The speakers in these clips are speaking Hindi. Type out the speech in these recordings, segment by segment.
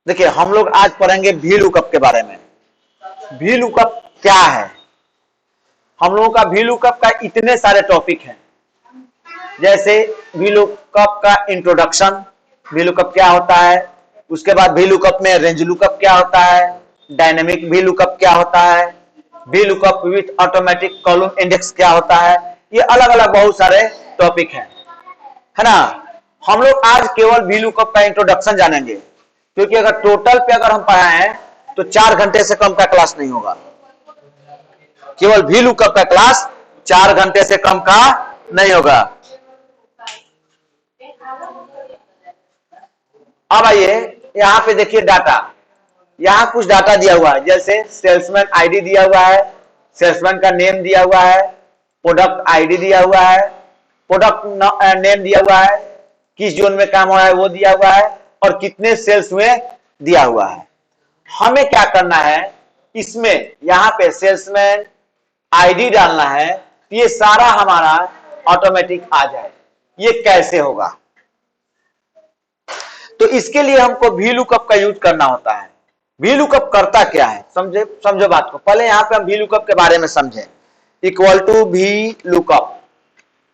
देखिए हम लोग आज पढ़ेंगे वी लुकअप के बारे में। वी लुकअप क्या है? हम लोगों का वी लुकअप का इतने सारे टॉपिक हैं, जैसे वी लुकअप का इंट्रोडक्शन, वी लुकअप क्या होता है, उसके बाद वी लुकअप में रेंज लुकअप क्या होता है, डायनेमिक वी लुकअप क्या होता है, V lookup with automatic column index क्या होता है। ये अलग अलग बहुत सारे टॉपिक हैं, है ना। हम लोग आज केवल वी लुकअप का इंट्रोडक्शन जानेंगे, क्योंकि अगर टोटल पे अगर हम पढ़ाएं तो 4 घंटे से कम का क्लास नहीं होगा। केवल वी लुकअप का क्लास 4 घंटे से कम का नहीं होगा। अब आइए यहां पे देखिए डाटा, यहां कुछ डाटा दिया हुआ है, जैसे सेल्समैन आईडी दिया हुआ है, सेल्समैन का नेम दिया हुआ है, प्रोडक्ट आईडी दिया हुआ है, प्रोडक्ट नेम दिया हुआ है, किस जोन में काम हो रहा है वो दिया हुआ है, और कितने सेल्स में दिया हुआ है। हमें क्या करना है, इसमें यहां पे सेल्समैन आईडी डालना है, ये सारा हमारा ऑटोमेटिक आ जाए। ये कैसे होगा? तो इसके लिए हमको वी लुकअप का यूज करना होता है। वी लुकअप करता क्या है, समझो बात को। पहले यहां पे हम वी लुकअप के बारे में समझें। Equal to V lookup.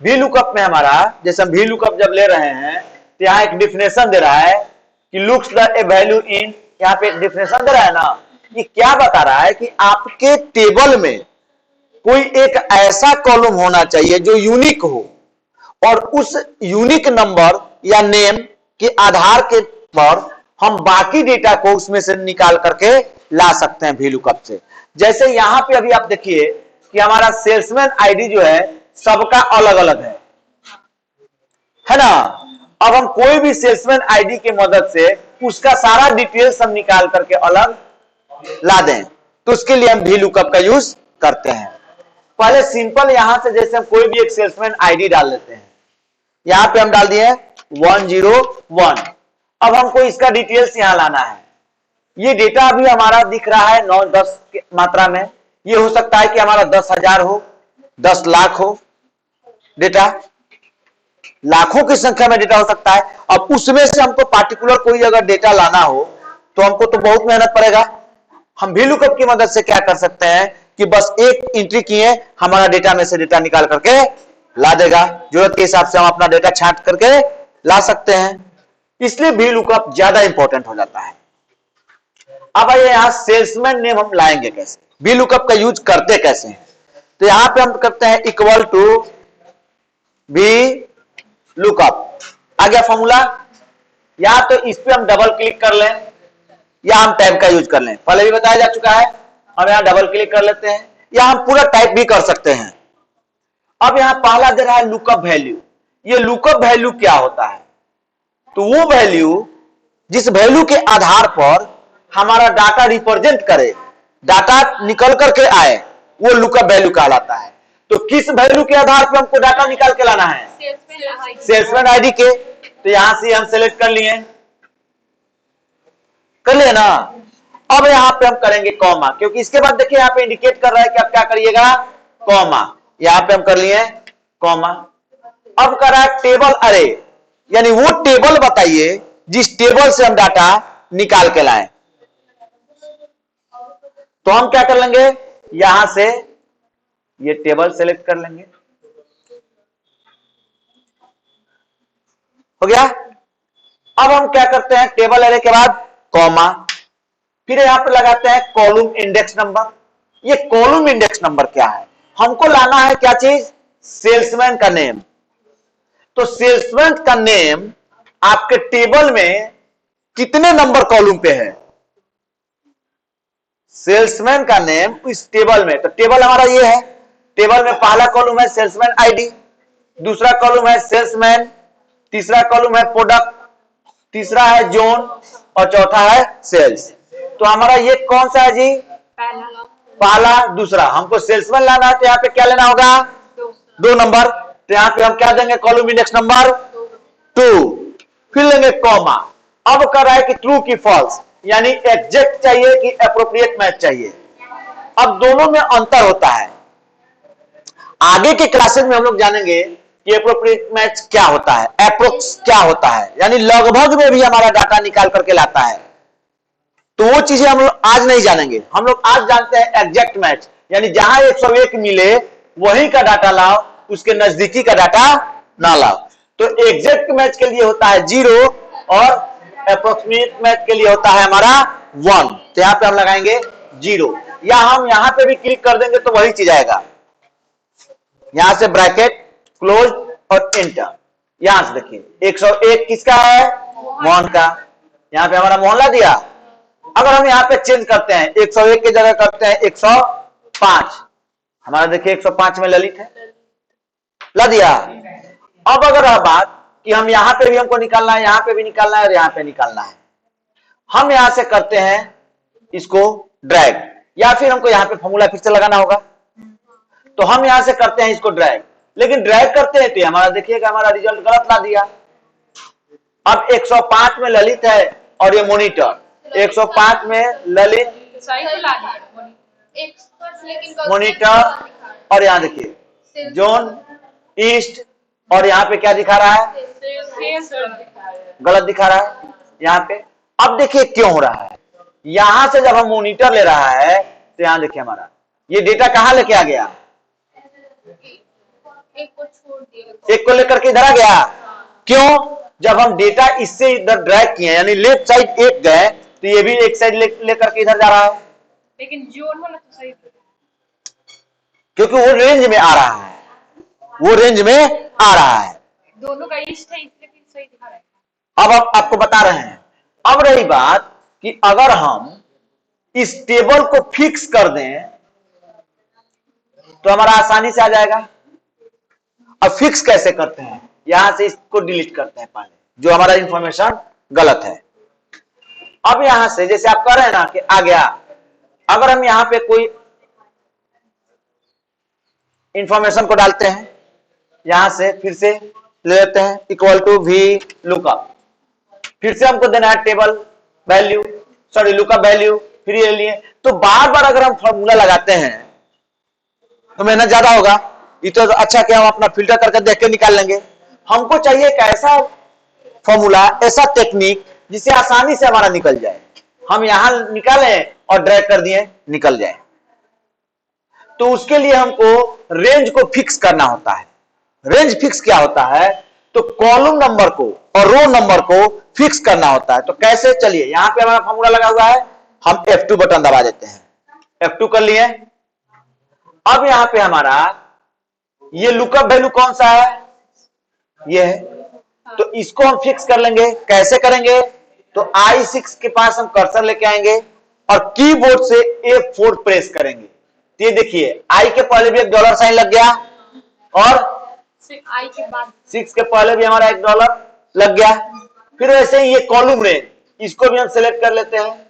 V lookup में हमारा, जैसे हम वी लुकअप जब ले रहे हैं तो यहां एक डिफिनेशन दे रहा है कि लुक्स ए वैल्यू इन, यहां पे एक डिफिनेशन दे रहा है ना। ये क्या बता रहा है कि आपके टेबल में कोई एक ऐसा कॉलम होना चाहिए जो यूनिक हो, और उस यूनिक नंबर या नेम के आधार के पर हम बाकी डेटा को उसमें से निकाल करके ला सकते हैं वी लुकअप से। जैसे यहां पे अभी आप देखिए कि हमारा सेल्समैन आईडी जो है सबका अलग अलग है ना। अब हम कोई भी सेल्समैन आईडी की मदद से उसका सारा डिटेल्स हम निकाल करके अलग ला दें, तो उसके लिए हम वी लुकअप का यूज करते हैं। पहले सिंपल यहां से जैसे हम कोई भी एक सेल्समैन आईडी डाल लेते हैं, यहां पे हम डाल दिए 101। अब हमको इसका डिटेल्स यहां लाना है। ये डेटा अभी हमारा दिख रहा है 9-10 की मात्रा में। ये हो सकता है कि हमारा 10,000 हो, 10 लाख हो, डेटा लाखों की संख्या में डेटा हो सकता है। अब उसमें से हमको पार्टिकुलर कोई अगर डेटा लाना हो तो हमको तो बहुत मेहनत पड़ेगा। हम वी लुकअप की मदद से क्या कर सकते हैं कि बस एक एंट्री किए, हमारा डेटा में से डेटा निकाल करके ला देगा। जरूरत के हिसाब से हम अपना डेटा छांट करके ला सकते हैं, इसलिए वी लुकअप ज्यादा इंपॉर्टेंट हो जाता है। अब आइए यहां सेल्समैन नेम हम लाएंगे कैसे, वी लुकअप का यूज करते कैसे हैं। तो यहां पे हम करते हैं इक्वल टू वी लुकअप। आ गया फॉर्मूला। या तो इस पे हम डबल क्लिक कर लें या हम टैब का यूज कर लें, पहले भी बताया जा चुका है। हम यहां डबल क्लिक कर लेते हैं या हम पूरा टाइप भी कर सकते हैं। अब यहां पहला दे रहा है लुकअप वैल्यू। ये लुकअप वैल्यू क्या होता है? तो वो वैल्यू जिस वैल्यू के आधार पर हमारा डाटा रिप्रेजेंट करे, डाटा निकल करके आए, वो लुकअप वैल्यू कहलाता है। तो किस वैल्यू के आधार पर हमको डाटा निकाल के लाना है? सेल्समैन आईडी के। तो यहां से हम सेलेक्ट कर लिए ना। अब यहां पे हम करेंगे कॉमा, क्योंकि इसके बाद देखिए यहां पे इंडिकेट कर रहा है कि आप क्या करिएगा, कॉमा। यहां पे हम कर लिए कॉमा। अब कर रहा है टेबल अरे, यानी वो टेबल बताइए जिस टेबल से हम डाटा निकाल के लाए। तो हम क्या कर लेंगे, यहां से ये टेबल सेलेक्ट कर लेंगे। हो गया। अब हम क्या करते हैं, टेबल एरे के बाद कॉमा, फिर यहां पर लगाते हैं कॉलम इंडेक्स नंबर। ये कॉलम इंडेक्स नंबर क्या है? हमको लाना है क्या चीज, सेल्समैन का नेम। तो सेल्समैन का नेम आपके टेबल में कितने नंबर कॉलम पे है? सेल्समैन का नेम इस टेबल में, तो टेबल हमारा ये है। टेबल में पहला कॉलम है सेल्समैन आईडी, दूसरा कॉलम है सेल्समैन, तीसरा कॉलम है प्रोडक्ट, तीसरा है जोन, और चौथा है सेल्स। तो हमारा ये कौन सा है जी, पहला दूसरा। हमको सेल्समैन लाना है तो यहां पे क्या लेना होगा, 2 नंबर। तो यहां पे हम क्या देंगे, कॉलम इंडेक्स नंबर 2, फिर लेंगे कॉमा। अब कर रहा है कि ट्रू की फॉल्स, यानी एग्जैक्ट चाहिए कि एप्रोप्रिएट मैच चाहिए। अब दोनों में अंतर होता है। आगे के क्लासेस में हम लोग जानेंगे कि एप्रोप्रिएट मैच क्या होता है, एप्रोक्स क्या होता है, यानी लगभग में भी हमारा डाटा निकाल करके लाता है। तो वो चीजें हम लोग आज नहीं जानेंगे। हम लोग आज जानते हैं एग्जैक्ट मैच, यानी जहां 101 मिले वहीं का डाटा लाओ, उसके नजदीकी का डाटा ना लाओ। तो एग्जैक्ट मैच के लिए होता है 0 और अप्रोक्सीमेट मैच के लिए होता है हमारा 1। तो यहां पे हम लगाएंगे 0, या हम यहां पे भी क्लिक कर देंगे तो वही चीज आएगा। यहां से ब्रैकेट क्लोज और एंटर। यहां से देखिए 101 किसका है, मोहन का। यहां पे हमारा मोहन ला दिया। अगर हम यहां पे चेंज करते हैं 101 की जगह करते हैं 105, हमारा देखिए 105 में ललित है, ला दिया। अब अगर बात कि हम यहां पे भी हमको निकालना है, यहां पे भी निकालना है और यहां पे निकालना है, हम यहां से करते हैं इसको ड्रैग, या फिर हमको यहां पे फॉर्मूला फिर से लगाना होगा। तो हम यहां से करते हैं इसको ड्रैग, लेकिन ड्रैग करते हैं तो हमारा देखिएगा हमारा रिजल्ट गलत ला दिया। अब 105 में ललित है और ये मॉनिटर, 105 में ललित मॉनिटर, और यहां देखिए जोन ईस्ट, और यहां पे क्या दिखा रहा है, गलत दिखा रहा है यहां पे। अब देखिए क्यों हो रहा है, यहां से जब हम मॉनिटर ले रहा है तो यहां देखिए हमारा ये डेटा कहां लेके आ गया, एक को लेकर के इधर आ गया। क्यों, जब हम डेटा इससे इधर ड्रैग किए यानी लेफ्ट साइड एक गए तो ये भी एक साइड लेकर के इधर जा रहा है, लेकिन जोन होना तो सही, क्योंकि वो रेंज में आ रहा है, वो रेंज में आ रहा है। दोनों का ईस्ट है इसलिए सही दिखा रहा है। अब आपको बता रहे हैं। अब रही बात कि अगर हम इस टेबल को फिक्स कर दें तो हमारा आसानी से आ जाएगा। अब फिक्स कैसे करते हैं, यहां से इसको डिलीट करते हैं पहले, जो हमारा इंफॉर्मेशन गलत है। अब यहां से जैसे आप कर रहे हैं ना कि आ गया, अगर हम यहां पे कोई इंफॉर्मेशन को डालते हैं, यहां से फिर से ले लेते हैं इक्वल टू वी लुकअप, फिर से हमको देना है table value, sorry lookup value, फिर ये लिए। तो बार बार अगर हम फॉर्मूला लगाते हैं तो मेहनत ज्यादा होगा। ये तो अच्छा कि हम अपना फिल्टर करके देख के निकाल लेंगे। हमको चाहिए एक ऐसा फॉर्मूला, ऐसा टेक्निक जिससे आसानी से हमारा निकल जाए। हम यहां निकालें और ड्रैग कर दिए निकल जाए। तो उसके लिए हमको रेंज को फिक्स करना होता है। रेंज फिक्स क्या होता है, तो कॉलम नंबर को और रो नंबर को फिक्स करना होता है। तो कैसे, चलिए यहां पे हमारा फॉर्मूला लगा हुआ है, हम F2 बटन दबा देते हैं, F2 कर लिए। अब यहां पे हमारा ये लुकअप वैल्यू कौन सा है, ये है, तो इसको हम फिक्स कर लेंगे। कैसे करेंगे, तो I6 के पास हम कर्सर लेके आएंगे और कीबोर्ड से F4 प्रेस करेंगे। तो ये देखिए आई के पहले भी एक डॉलर साइन लग गया और आई के बाद 6 के पहले भी हमारा एक डॉलर लग गया। फिर वैसे ही ये कॉलम रेंज, इसको भी हम सिलेक्ट कर लेते हैं,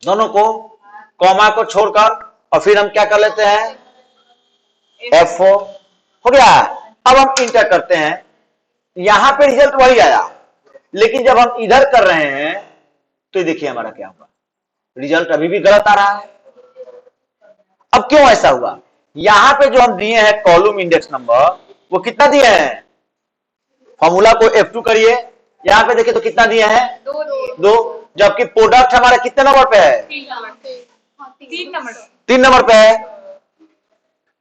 दोनों को कॉमा को छोड़कर, और फिर हम क्या कर लेते हैं F4, हो गया। अब हम इंटर करते हैं, यहां पे रिजल्ट वही आया, लेकिन जब हम इधर कर रहे हैं तो देखिए हमारा क्या हुआ, रिजल्ट अभी भी गलत आ रहा है। अब क्यों ऐसा हुआ, यहां पे जो हम दिए हैं कॉलम इंडेक्स नंबर वो कितना दिए हैं, फॉर्मूला को F2 करिए, यहां पे देखिए तो कितना दिए हैं, 2, जबकि प्रोडक्ट हमारा कितने नंबर पे है, 3 नंबर पे है,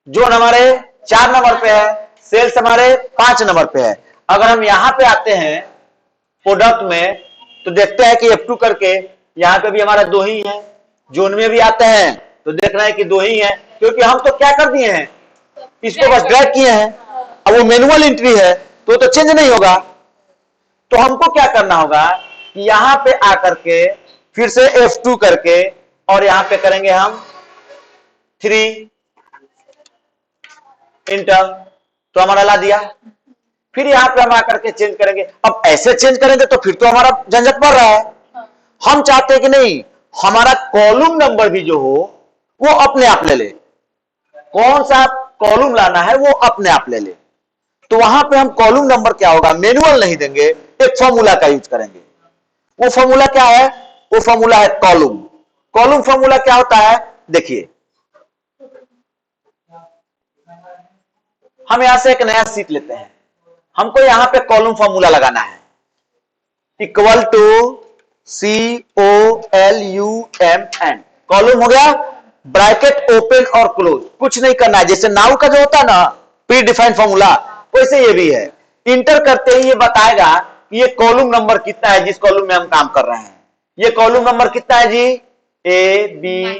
जोन हमारे 4 नंबर पे है, सेल्स हमारे 5 नंबर पे है। अगर हम यहां पे आते हैं प्रोडक्ट में तो देखते हैं कि F2 करके यहां पे भी हमारा 2 ही है, जोन में भी आते हैं तो देख रहे हैं कि 2 ही है, क्योंकि हम तो क्या कर दिए हैं, इसको बस ड्रैग किए हैं। अब वो मैनुअल एंट्री है तो चेंज नहीं होगा। तो हमको क्या करना होगा कि यहां पे आकर के फिर से F2 करके और यहां पे करेंगे हम 3 इंटर, तो हमारा ला दिया। फिर यहां पे हम आकर के चेंज करेंगे। अब ऐसे चेंज करेंगे तो फिर तो हमारा झंझट बढ़ रहा है। हम चाहते हैं कि नहीं, हमारा कॉलम नंबर भी जो हो वो अपने आप ले ले, कौन सा कॉलम लाना है वो अपने आप ले ले। तो वहां पे हम कॉलम नंबर क्या होगा, मैनुअल नहीं देंगे, एक फॉर्मूला का यूज करेंगे। वो फॉर्मूला क्या है, वो फॉर्मूला है कॉलम। कॉलम फॉर्मूला क्या होता है, देखिए हम यहां से एक नया सीट लेते हैं, हमको यहां पे कॉलम फॉर्मूला लगाना है, इक्वल टू COLUMN, कॉलम हो गया, ब्रैकेट ओपन और क्लोज, कुछ नहीं करना है। जैसे नाउ का जो होता है ना प्री डिफाइंड फॉर्मूला, वैसे ये भी है। इंटर करते ही ये बताएगा कि ये कॉलम नंबर कितना है जिस कॉलम में हम काम कर रहे हैं। ये कॉलम नंबर कितना है जी? ABCDEFGHI,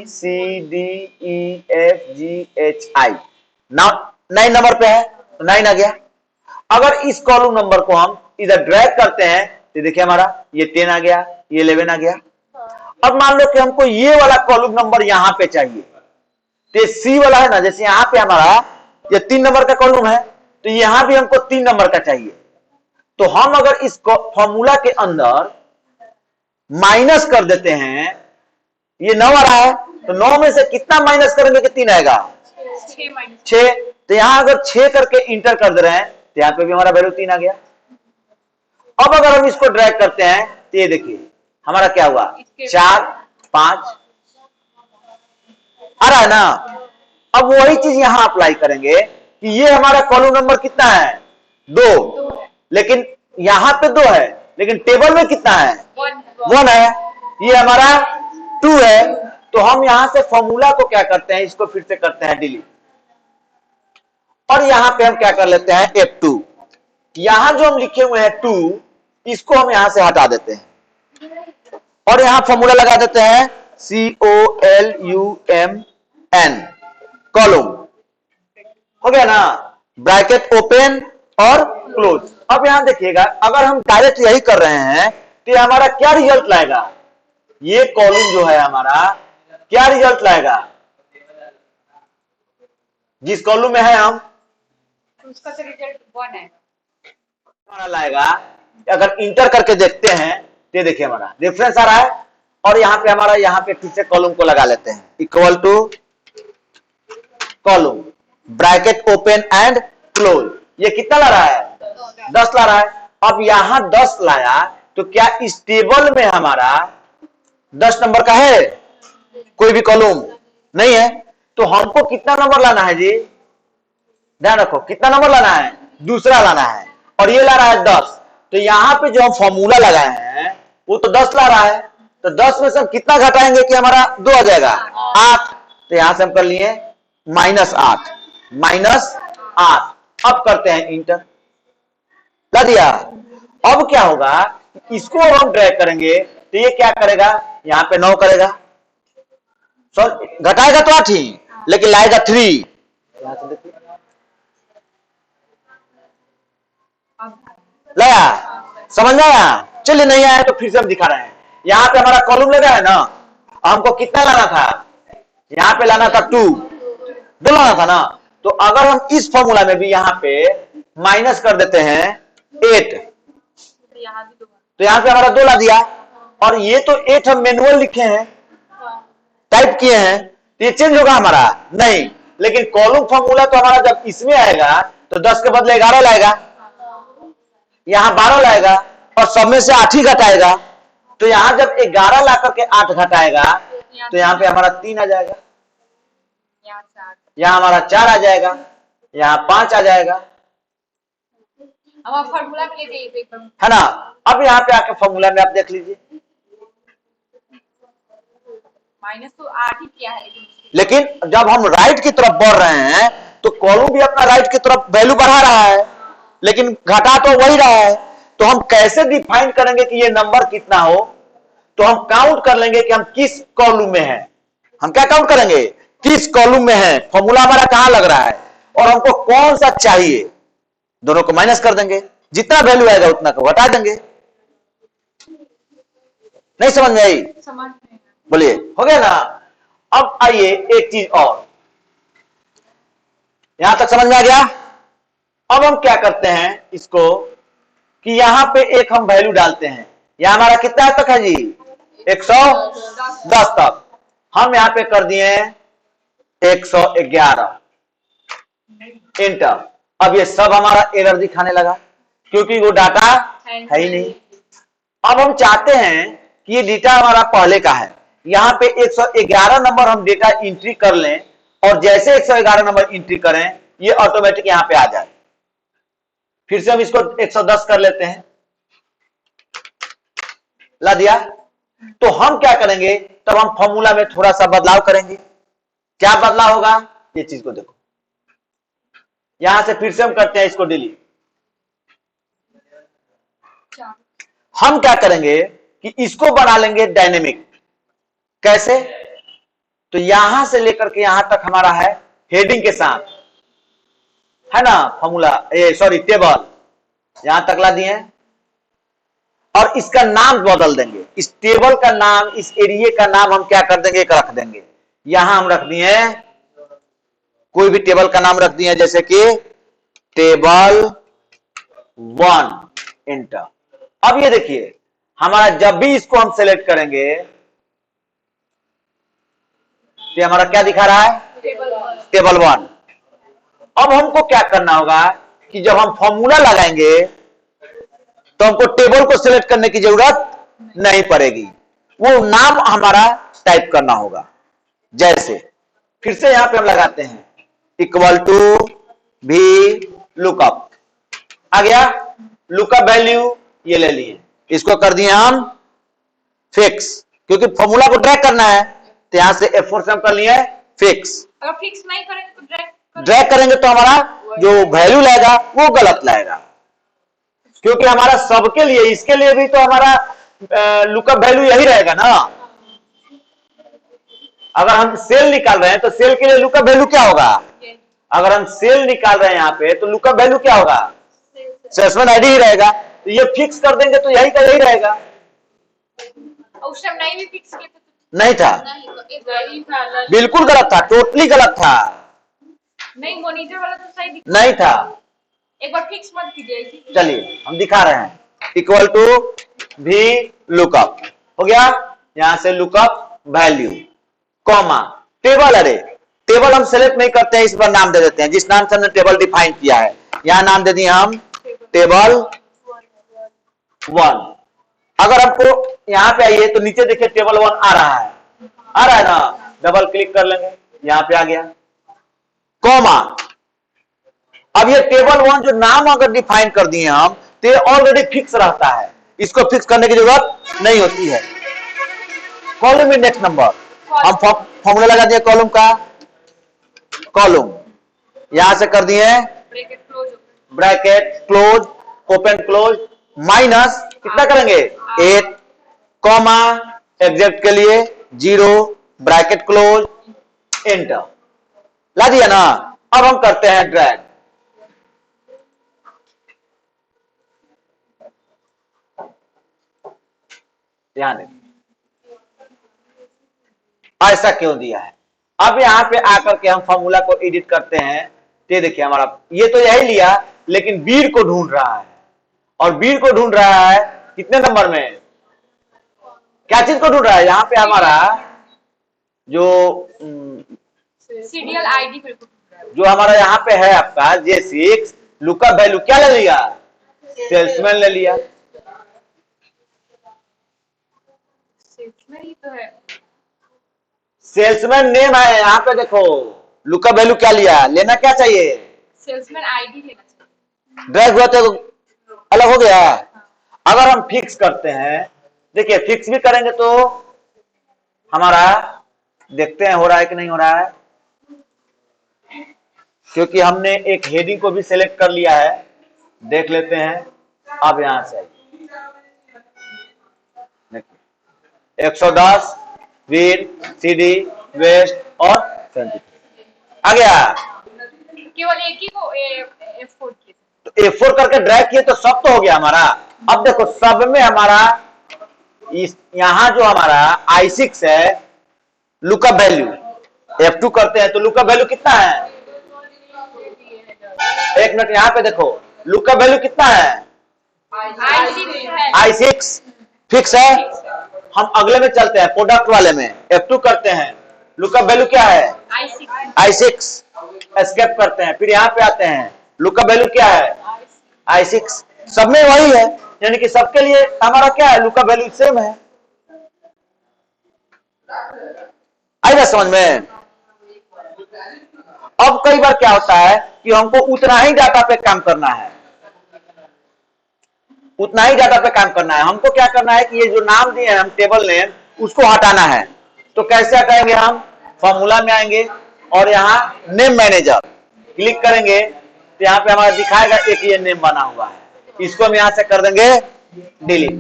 9 नंबर पे है तो 9 आ गया। अगर इस कॉलम नंबर को हम इधर ड्रैग करते हैं तो देखिए हमारा ये 10 आ गया, ये 11 आ गया। अब मान लो कि हमको ये वाला कॉलम नंबर यहां पे चाहिए, तो सी वाला है ना, जैसे यहां पे हमारा ये 3 नंबर का कॉलम है, तो यहां भी हमको 3 नंबर का चाहिए। तो हम अगर इस फॉर्मूला के अंदर माइनस कर देते हैं, ये 9 आ रहा है, तो 9 में से कितना माइनस करेंगे कि 3 आएगा? 6। तो यहां अगर 6 करके इंटर कर दे रहे हैं तो यहां पे भी हमारा वैल्यू 3 आ गया। अब अगर हम इसको ड्रैग करते हैं तो ये देखिए हमारा क्या हुआ, 4 5 आ रहा है ना। अब वही चीज यहां अप्लाई करेंगे कि ये हमारा कॉलम नंबर कितना है? 2, लेकिन यहां पे 2 है, लेकिन टेबल में कितना है? 1 है। ये हमारा 2 है। तो हम यहां से फॉर्मूला को क्या करते हैं, इसको फिर से करते हैं डिलीट, और यहां पे हम क्या कर लेते हैं F2। यहां जो हम लिखे हुए हैं 2, इसको हम यहां से हटा देते हैं और यहां फॉर्मूला लगा देते हैं COLUMN, कॉलम। हो गया ना, ब्रैकेट ओपन और क्लोज। अब यहां देखिएगा, अगर हम डायरेक्ट यही कर रहे हैं तो ये हमारा क्या रिजल्ट लाएगा? ये कॉलम जो है हमारा क्या रिजल्ट लाएगा? जिस कॉलम में है हम, उसका तो रिजल्ट 1 है हमारा लाएगा। अगर इंटर करके देखते हैं तो देखिए हमारा रेफरेंस आ रहा है, और यहां पे हमारा यहां पे फिर से कॉलम को लगा लेते हैं, equal to column bracket open and close. ये कितना ला रहा है? 10 ला रहा है। अब यहां 10 लाया तो क्या इस टेबल में हमारा 10 नंबर का है? कोई भी कॉलम नहीं है। तो हमको कितना नंबर लाना है जी? ध्यान रखो, कितना नंबर लाना है? दूसरा लाना है, और ये ला रहा है 10। तो यहां पे जो हम फॉर्मूला लगाए हैं वो तो 10 ला रहा है, तो 10 में से हम कितना घटाएंगे कि हमारा 2 आ जाएगा? 8। तो यहां से हम कर लिए -8, -8। अब करते हैं इंटर, ला दिया। अब क्या होगा, इसको हम ड्रैग करेंगे तो ये क्या करेगा, यहां पे 9 करेगा, घटाएगा तो 8 ही, लेकिन लाएगा 3। यहां से देखिए लाया, समझ में आया? चलिए नहीं आया तो फिर से हम दिखा रहे हैं। यहां पे हमारा कॉलम लगा है ना, हमको कितना लाना था? यहां पे लाना था 2 लाना था ना। तो अगर हम इस फॉर्मूला में भी यहां पे माइनस कर देते हैं 8, तो यहां पे हमारा 2 ला दिया। और ये तो 8 हम मैनुअल लिखे हैं, टाइप किए हैं, तो ये चेंज होगा हमारा? नहीं। लेकिन कॉलम फॉर्मूला तो हमारा जब इसमें आएगा तो 10 के बदले 11 लाएगा, यहां 12 लाएगा, और सब में से 8 ही घटाएगा। तो यहां जब 11 ला करके 8 घटाएगा तो यहां पे हमारा 3 आ जाएगा, यहां हमारा 4 आ जाएगा, यहां 5 आ जाएगा, अब फॉर्मूला में ले जाइए है ना। अब यहां पे आके फॉर्मूला में आप देख लीजिए, माइनस तो 8 ही किया है, लेकिन जब हम राइट की तरफ बढ़ रहे हैं तो कॉलम भी अपना राइट की तरफ वैल्यू बढ़ा रहा है, लेकिन घटा तो वही रहा है। तो हम कैसे डिफाइन करेंगे कि ये नंबर कितना हो? तो हम काउंट कर लेंगे कि हम किस कॉलम में हैं। हम क्या काउंट करेंगे? किस कॉलम में है, फॉर्मूला हमारा कहां लग रहा है, और हमको कौन सा चाहिए। दोनों को माइनस कर देंगे, जितना वैल्यू आएगा उतना को घटा देंगे। नहीं समझ में आई? समझ में बोलिए, हो गया ना। अब आइए एक चीज और, यहां तक समझ में आ गया। अब हम क्या करते हैं इसको कि यहां पे एक हम वैल्यू डालते हैं। यहां हमारा कितना तक है जी? 110 तक। हम यहां पे कर दिए 111, इंटर। अब ये सब हमारा एरर दिखाने लगा क्योंकि वो डाटा है ही नहीं। अब हम चाहते हैं कि ये डेटा हमारा पहले का है, यहां पे 111 नंबर हम डेटा एंट्री कर लें, और जैसे 111 नंबर एंट्री करें ये ऑटोमेटिक यहां पे आ जाए। फिर से हम इसको 110 कर लेते हैं, ला दिया। तो हम क्या करेंगे, तब हम फॉर्मूला में थोड़ा सा बदलाव करेंगे। क्या बदलाव होगा, ये चीज को देखो, यहां से फिर से हम करते हैं इसको डिलीट। हम क्या करेंगे कि इसको बना लेंगे डायनेमिक। कैसे, तो यहां से लेकर के यहां तक हमारा है हेडिंग के साथ, है ना, फॉर्मूला सॉरी टेबल यहां तक ला दिए, और इसका नाम बदल देंगे। इस टेबल का नाम, इस एरिया का नाम हम क्या कर देंगे, एक रख देंगे। यहां हम रख दिए, कोई भी टेबल का नाम रख दिए, जैसे कि टेबल 1, एंटर। अब ये देखिए, हमारा जब भी इसको हम सेलेक्ट करेंगे तो हमारा क्या दिखा रहा है, टेबल 1। अब हमको क्या करना होगा कि जब हम फॉर्मूला लगाएंगे तो हमको टेबल को सिलेक्ट करने की जरूरत नहीं पड़ेगी, वो नाम हमारा टाइप करना होगा। जैसे फिर से यहां पे हम लगाते हैं इक्वल टू भी लुकअप, आ गया लुकअप वैल्यू, ये ले लिए, इसको कर दिए हम फिक्स, क्योंकि फॉर्मूला को ड्रैग करना है, तो यहां से F4 से हम कर लिए फिक्स। अगर फिक्स नहीं करेंगे तो ड्रैग करेंगे तो हमारा जो वैल्यू लाएगा वो गलत लाएगा, क्योंकि हमारा सबके लिए, इसके लिए भी तो हमारा लुकअप वैल्यू यही रहेगा ना। अगर हम सेल निकाल रहे हैं तो सेल के लिए लुकअप वैल्यू क्या होगा, अगर हम सेल निकाल रहे हैं यहां पे तो लुकअप वैल्यू क्या होगा, सेल्समैन आईडी ही रहेगा। तो ये फिक्स कर देंगे तो यही का यही रहेगा। उस टाइम नहीं भी फिक्स किए थे नहीं था, बिल्कुल गलत था, टोटली गलत था, नहीं मॉनिटर वाला तो सही नहीं था। एक बार फिक्स मत कीजिए। चलिए हम दिखा रहे हैं, इक्वल टू भी लुकअप हो गया, यहां से लुकअप वैल्यू कॉमा टेबल। अरे टेबल हम सेलेक्ट नहीं करते हैं, इस पर नाम दे देते हैं, जिस नाम से हमने टेबल डिफाइन किया है, यहां नाम दे दिए हम टेबल 1। अगर हमको यहां पे आइए तो नीचे देखिए टेबल 1 आ रहा है ना, डबल क्लिक कर लेंगे, यहां पे आ गया कॉमा। अब ये टेबल 1 जो नाम अगर डिफाइन कर दिए हम, तो ये ऑलरेडी फिक्स रहता है, इसको फिक्स करने की जरूरत नहीं होती है। कॉलम इंडेक्स नंबर, हम फॉर्मूला लगा दिए कॉलम का, कॉलम यहां से कर दिए bracket close, open close, minus कितना करेंगे 8, कॉमा एग्जैक्ट के लिए 0, ब्रैकेट क्लोज, एंटर, ला दिया ना। अब हम करते हैं ड्रैग, ध्यान दें ऐसा क्यों दिया है। अब यहां पे आकर के हम फॉर्मूला को एडिट करते हैं, ये देखिए हमारा ये तो यही लिया, लेकिन बीर को ढूंढ रहा है, और बीर को ढूंढ रहा है कितने नंबर में, क्या चीज को ढूंढ रहा है, यहां पे हमारा जो सीरियल आईडी जो हमारा यहाँ पे है आपका J6, लुकअप वैल्यू क्या ले लिया, सेल्समैन ले लिया। सेल्समैन ही तो है, सेल्समैन नेम है, यहाँ पे देखो लुकअप वैल्यू क्या लिया, लेना क्या चाहिए, सेल्समैन आईडी लेना चाहिए। ड्रैग हुआ तो अलग हो गया। अगर हम फिक्स करते हैं, देखिए फिक्स भी करेंगे तो हमारा देखते हैं हो रहा है कि नहीं हो रहा है, क्योंकि हमने एक हेडिंग को भी सिलेक्ट कर लिया है, देख लेते हैं। अब यहां से 110 वीर सीडी वेस्ट और 73 आ गया। केवल एक ही को F4 किए, तो F4 करके ड्रैग किए तो सब तो हो गया हमारा। अब देखो सब में हमारा इस यहां जो हमारा I6 है लुकअप वैल्यू, F2 करते हैं तो लुकअप वैल्यू कितना है, एक मिनट यहां पे देखो लुकअप वैल्यू कितना है, I6 फिक्स है। हम अगले में चलते हैं, प्रोडक्ट वाले में F2 करते हैं, लुकअप वैल्यू क्या है I6, एस्केप करते हैं, फिर यहां पे आते हैं, लुकअप वैल्यू क्या है I6, सब में वही है, यानी कि सबके लिए हमारा क्या है लुकअप वैल्यू सेम है। आएगा समझ में। अब कई बार क्या होता है कि हमको उतना ही डाटा पे काम करना है, उतना ही डाटा पे काम करना है। हमको क्या करना है कि ये जो नाम दिए हैं हम टेबल नेम, उसको हटाना है। तो कैसे हटाएंगे हम? फॉर्मूला में आएंगे और यहाँ नेम मैनेजर क्लिक करेंगे तो यहाँ पे हमारा दिखाएगा एक ये नेम बना हुआ है, इसको हम यहाँ से कर देंगे डिलीट।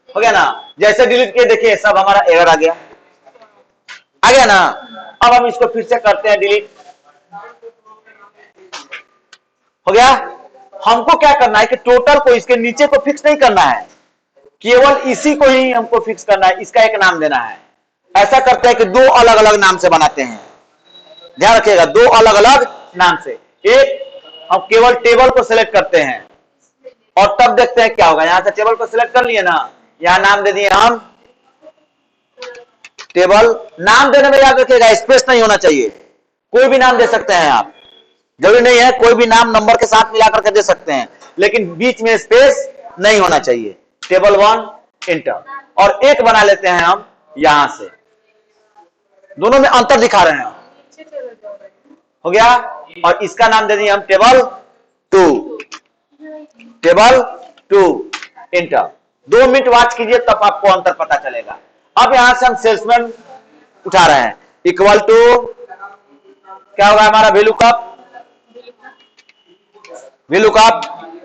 हो गया ना? जैसे डिलीट किए देखिए सब हमारा एरर आ गया ना। अब हम इसको फिर से करते हैं डिलीट। हो गया? हमको क्या करना है कि टोटल को इसके नीचे को फिक्स नहीं करना है, केवल इसी को ही हमको फिक्स करना है, इसका एक नाम देना है। ऐसा करते हैं कि दो अलग अलग नाम से बनाते हैं, ध्यान रखिएगा, दो अलग अलग नाम से। एक हम केवल टेबल को सिलेक्ट करते हैं और तब देखते हैं क्या होगा। यहां से टेबल को सिलेक्ट कर लिए ना, यहां नाम दे दिए हम टेबल। नाम देने में याद रखिएगा स्पेस नहीं होना चाहिए, कोई भी नाम दे सकते हैं आप, जरूरी नहीं है कोई भी नाम नंबर के साथ मिला करके दे सकते हैं, लेकिन बीच में स्पेस नहीं होना चाहिए। टेबल 1 इंटर, और एक बना लेते हैं हम यहां से, दोनों में अंतर दिखा रहे हैं। हो गया? और इसका नाम दे दिए हम table 2, table 2 inter. 2 minute watch कीजिए तब आपको अंतर पता चलेगा। अब यहां से हम सेल्समैन उठा रहे हैं, इक्वल टू क्या होगा हमारा VLOOKUP,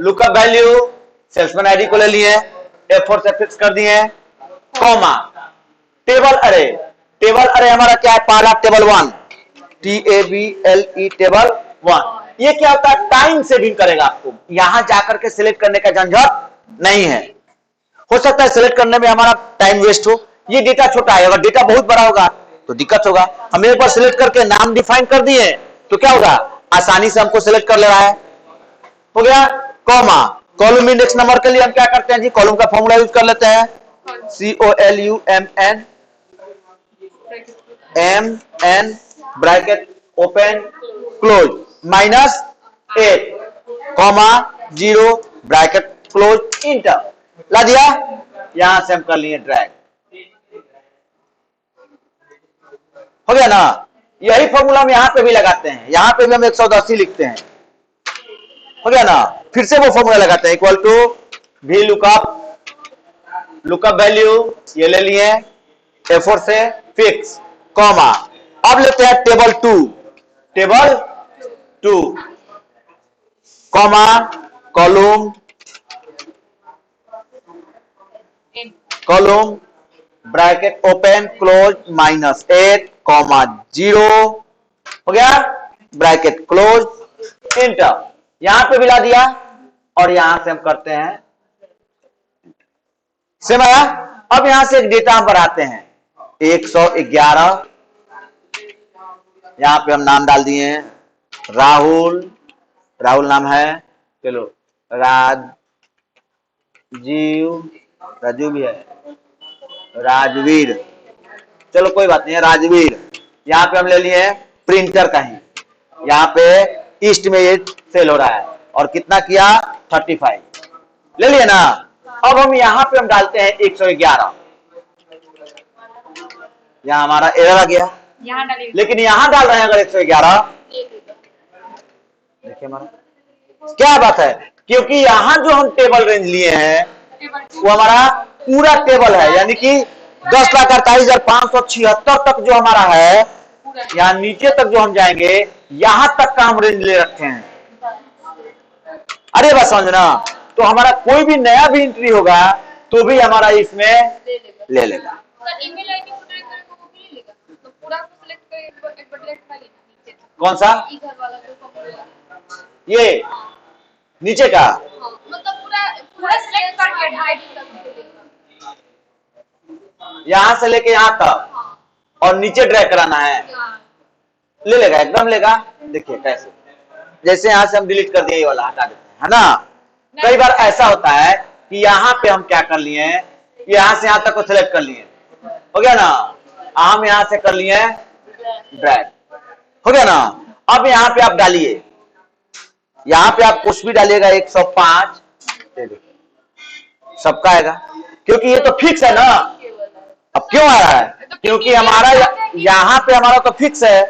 lookup value salesman ID को ले लिए, F4 से फिक्स कर दिए, कॉमा टेबल अरे। टेबल अरे हमारा क्या है? पहला टेबल 1, TABLE टेबल 1। ये क्या होता है? टाइम सेविंग करेगा आपको, यहां जाकर के सिलेक्ट करने का झंझट नहीं है। हो सकता है सिलेक्ट करने में हमारा टाइम वेस्ट हो, ये डेटा छोटा है, अगर डेटा बहुत बड़ा होगा तो दिक्कत होगा। हम एक बार सिलेक्ट करके नाम डिफाइन कर दिए तो क्या होगा, आसानी से हमको सिलेक्ट कर ले रहा है। हो गया? कॉमा कॉलम इंडेक्स नंबर के लिए हम क्या करते हैं जी, कॉलम का फॉर्मूला यूज कर लेते हैं, COLUMN MN bracket open close -8 comma 0 bracket close enter. ला दिया, यहां से हम कर लिए ड्रैग। हो गया ना? यही फॉर्मूला हम यहां पे भी लगाते हैं, यहां पे भी हम 180 लिखते हैं। हो गया ना? फिर से वो फॉर्मूला लगाते हैं, equal to VLOOKUP, lookup value ये ले लिए F4 से फिक्स, कॉमा अब लेते हैं table 2 comma column bracket open close -8 comma 0। हो गया? Bracket close inter. यहां पे मिला दिया और यहां से हम करते हैं सेम आया। अब यहां से एक डेटा हम बढ़ाते हैं 111, यहां पे हम नाम डाल दिए हैं राहुल नाम है, चलो राजू भी है, राजवीर, चलो कोई बात नहीं है राजवीर। यहां पे हम ले लिए प्रिंटर का ही, यहां पे ईस्ट में ये सेल हो रहा है और कितना किया 35 ले लिए ना। अब हम यहां पे हम डालते हैं 111, यहां हमारा एरर आ गया, लेकिन यहां डाल रहे हैं अगर 111, देखिए हमारा क्या बात है, क्योंकि यहां जो हम टेबल रेंज लिए हैं वो हमारा पूरा टेबल है, यानी कि 10,48,576 तक जो हमारा है, यहाँ नीचे तक जो हम जाएंगे यहां तक का हम रेंज ले रखे हैं। अरे बस समझना, तो हमारा कोई भी नया भी एंट्री होगा तो भी हमारा इसमें ले लेगा। कौन सा? ये नीचे का यहां से लेके यहां तक और नीचे ड्रैग कराना है, ले लेगा, एकदम लेगा। देखिए कैसे, जैसे यहां से हम डिलीट कर दिए ये वाला हटा देते हैं, है ना। कई बार ऐसा होता है कि यहां पे हम क्या कर लिए, यहां से यहां तक को सिलेक्ट कर लिए, हो गया ना, हम यहां से कर लिए ड्रैग, हो गया ना। अब यहां पे आप डालिए, यहां पे आप कुछ भी डालिएगा 105 सबका आएगा, क्योंकि ये तो फिक्स है ना। अब क्यों आ रहा है? क्योंकि हमारा यहां पे हमारा तो फिक्स है,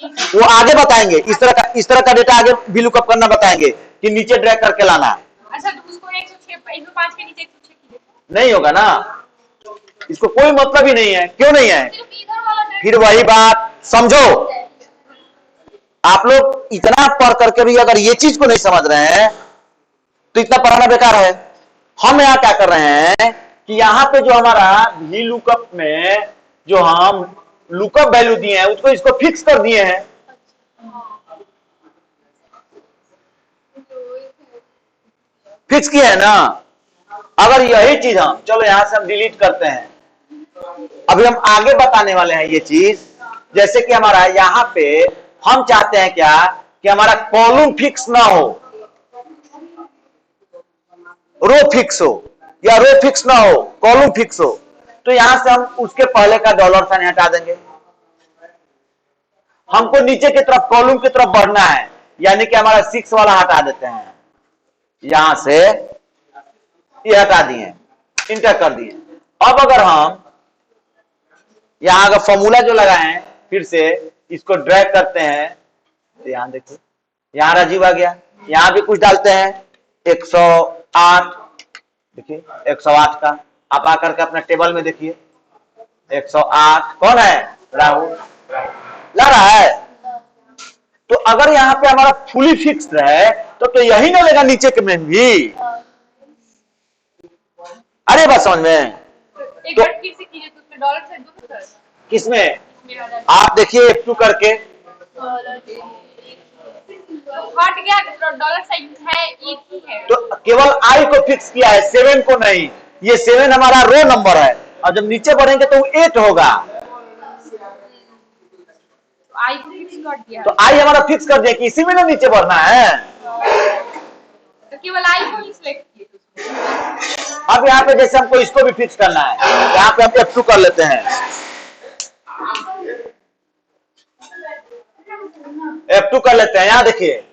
वो आगे बताएंगे, इस तरह का डेटा आगे भी लुकअप करना बताएंगे कि नीचे ड्रैग करके लाना है। अच्छा तो उसको 105 के नीचे 106 की देखो। नहीं होगा ना, इसको कोई मतलब ही नहीं है। क्यों नहीं है? सिर्फ इधर वाला फिर वही बात समझो, आप लोग इतना पढ़ करके भी अगर ये चीज को नहीं समझ रहे हैं तो इतना पढ़ाना बेकार है। हम यहाँ क्या कर रहे हैं कि यहाँ पे जो हमारा वी लुकअप में जो हम लुकअप वैल्यू दिए हैं उसको इसको फिक्स कर दिए हैं। फिक्स किया है ना। अगर यही चीज हम, चलो यहां से हम डिलीट करते हैं, अभी हम आगे बताने वाले हैं ये चीज। जैसे कि हमारा यहां पे हम चाहते हैं क्या कि हमारा कॉलम फिक्स ना हो, रो फिक्स हो, या रो फिक्स ना हो कॉलम फिक्स हो, तो यहां से हम उसके पहले का डॉलर साइन हटा देंगे। हमको नीचे की तरफ कॉलम की तरफ बढ़ना है, यानी कि हमारा 6 वाला हटा देते हैं, यहां से ये हटा दिए, इंटर कर दिए। अब अगर हम यहां अगर फॉर्मूला जो लगाए हैं फिर से इसको ड्रैग करते हैं तो यहां देखिए यहां राजीव आ गया, यहां भी कुछ डालते हैं 108, देखिए 108 का आप आकर के अपने टेबल में देखिए 108 कौन है? राहुल ला रहा है। तो अगर यहां पे हमारा फुली फिक्स्ड है तो यही ना लेगा नीचे के में भी। अरे बात समझ में? एक बार फिर से कीजिए तो उसमें डॉलर साइन दो सर। किसमें? आप देखिए F2 करके हट गया, डॉलर साइन है एक ही है। तो केवल I को फिक्स किया है, 7 को नहीं। ये 7 हमारा रो नंबर है और जब नीचे बढ़ेंगे तो 8 होगा। आई को फिक्स कर दिया, तो I हमारा फिक्स कर दिया कि इसी में ना नीचे बढ़ना है। तो केवल आई को ही सिलेक्ट किए। अब यहाँ पे जैसे हमको इसको भी फिक्स करना है, यहाँ पे हम F2 कर लेते हैं, F2 कर लेते हैं। यहाँ देखिए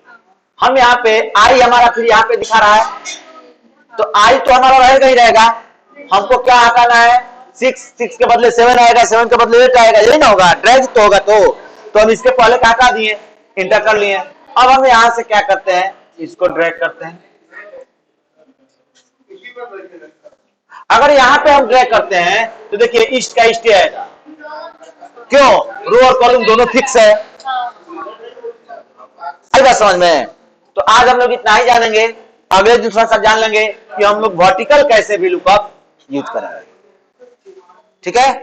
हम यहाँ पे I हमारा फिर यहाँ पे दिखा रहा है, तो I तो हमारा रहेगा ही रहेगा। हमको क्या हटाना है? 6 के बदले 7 आएगा, 7 के बदले 8 आएगा, यही ना होगा, ड्रैग तो होगा। तो हम इसके पहले का हटा दिए, इंटर कर लिए। अब हम यहाँ से क्या करते हैं, इसको ड्रैग करते हैं। अगर यहाँ पे हम ड्रैग करते हैं तो देखिए ईस्ट का ईस्ट आएगा, क्यों? रो और कॉलम दोनों फिक्स है। आएगा समझ में? तो आज हम लोग इतना ही जानेंगे, अगले दिन थोड़ा सा जान लेंगे कि हम लोग वर्टिकल कैसे भी लुकअप यूज करेंगे। ठीक है?